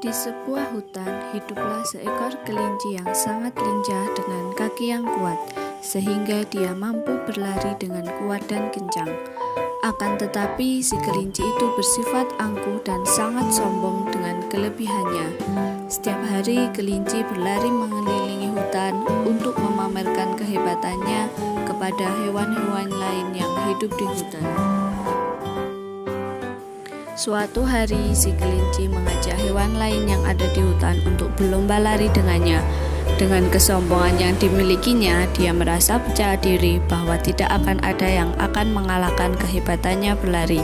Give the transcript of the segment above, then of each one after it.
Di sebuah hutan, hiduplah seekor kelinci yang sangat lincah dengan kaki yang kuat, sehingga dia mampu berlari dengan kuat dan kencang. Akan tetapi, si kelinci itu bersifat angkuh dan sangat sombong dengan kelebihannya. Setiap hari, kelinci berlari mengelilingi hutan untuk memamerkan kehebatannya kepada hewan-hewan lain yang hidup di hutan. Suatu hari, si kelinci mengajak hewan lain yang ada di hutan untuk berlomba lari dengannya. Dengan kesombongan yang dimilikinya, dia merasa percaya diri bahwa tidak akan ada yang akan mengalahkan kehebatannya berlari.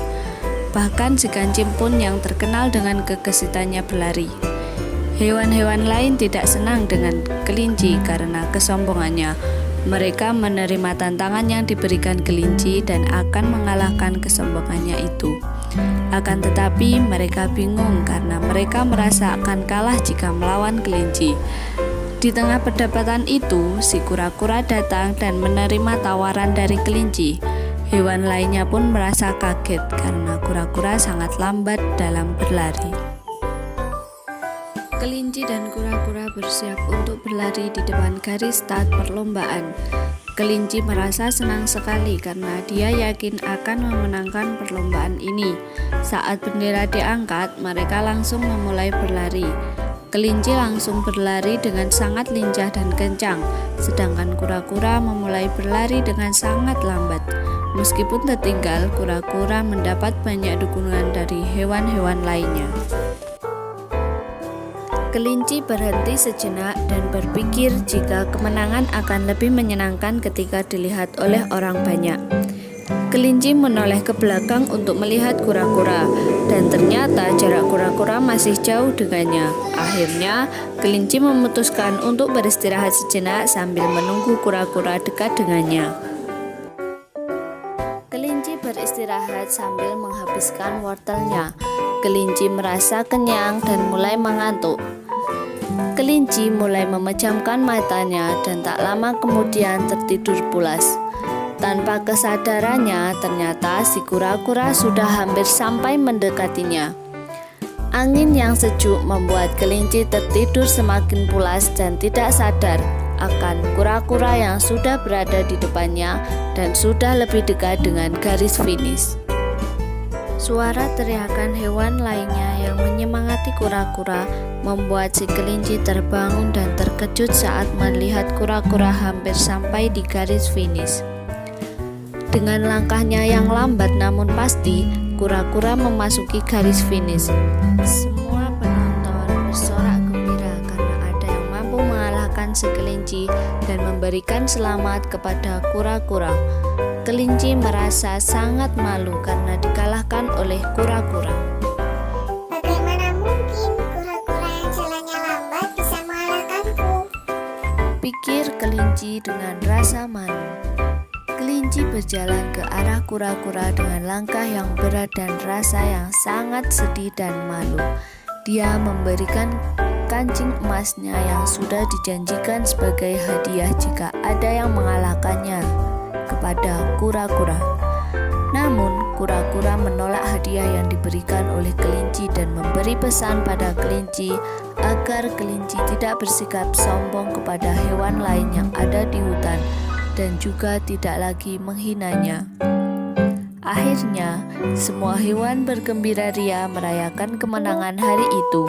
Bahkan si kancing pun yang terkenal dengan kegesitannya berlari. Hewan-hewan lain tidak senang dengan kelinci karena kesombongannya. Mereka menerima tantangan yang diberikan kelinci dan akan mengalahkan kesombongannya itu. Akan tetapi mereka bingung karena mereka merasa akan kalah jika melawan kelinci. Di tengah perdebatan itu, si kura-kura datang dan menerima tawaran dari kelinci. Hewan lainnya pun merasa kaget karena kura-kura sangat lambat dalam berlari. Kelinci dan kura-kura bersiap untuk berlari di depan garis start perlombaan. Kelinci merasa senang sekali karena dia yakin akan memenangkan perlombaan ini. Saat bendera diangkat, mereka langsung memulai berlari. Kelinci langsung berlari dengan sangat lincah dan kencang, sedangkan kura-kura memulai berlari dengan sangat lambat. Meskipun tertinggal, kura-kura mendapat banyak dukungan dari hewan-hewan lainnya. Kelinci berhenti sejenak dan berpikir jika kemenangan akan lebih menyenangkan ketika dilihat oleh orang banyak. Kelinci menoleh ke belakang untuk melihat kura-kura, dan ternyata jarak kura-kura masih jauh dengannya. Akhirnya, kelinci memutuskan untuk beristirahat sejenak sambil menunggu kura-kura dekat dengannya. Kelinci beristirahat sambil menghabiskan wortelnya. Kelinci merasa kenyang dan mulai mengantuk. Kelinci mulai memejamkan matanya dan tak lama kemudian tertidur pulas. Tanpa kesadarannya, ternyata si kura-kura sudah hampir sampai mendekatinya. Angin yang sejuk membuat kelinci tertidur semakin pulas dan tidak sadar akan kura-kura yang sudah berada di depannya dan sudah lebih dekat dengan garis finish. Suara teriakan hewan lainnya yang menyemangati kura-kura membuat si kelinci terbangun dan terkejut saat melihat kura-kura hampir sampai di garis finish. Dengan langkahnya yang lambat namun pasti, kura-kura memasuki garis finish. Semua penonton bersorak gembira karena ada yang mampu mengalahkan si kelinci dan memberikan selamat kepada kura-kura. Kelinci merasa sangat malu karena dikalahkan oleh kura-kura. Bagaimana mungkin kura-kura yang jalannya lambat bisa mengalahkanku? Pikir kelinci dengan rasa malu. Kelinci berjalan ke arah kura-kura dengan langkah yang berat dan rasa yang sangat sedih dan malu. Dia memberikan kancing emasnya yang sudah dijanjikan sebagai hadiah jika ada yang mengalahkannya kepada kura-kura. Namun, kura-kura menolak hadiah yang diberikan oleh kelinci dan memberi pesan pada kelinci agar kelinci tidak bersikap sombong kepada hewan lain yang ada di hutan dan juga tidak lagi menghinanya. Akhirnya, semua hewan bergembira ria merayakan kemenangan hari itu,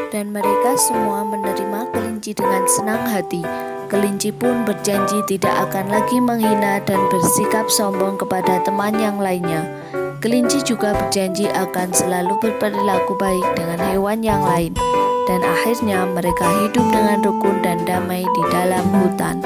dan mereka semua menerima kelinci dengan senang hati. Kelinci pun berjanji tidak akan lagi menghina dan bersikap sombong kepada teman yang lainnya. Kelinci juga berjanji akan selalu berperilaku baik dengan hewan yang lain, dan akhirnya mereka hidup dengan rukun dan damai di dalam hutan.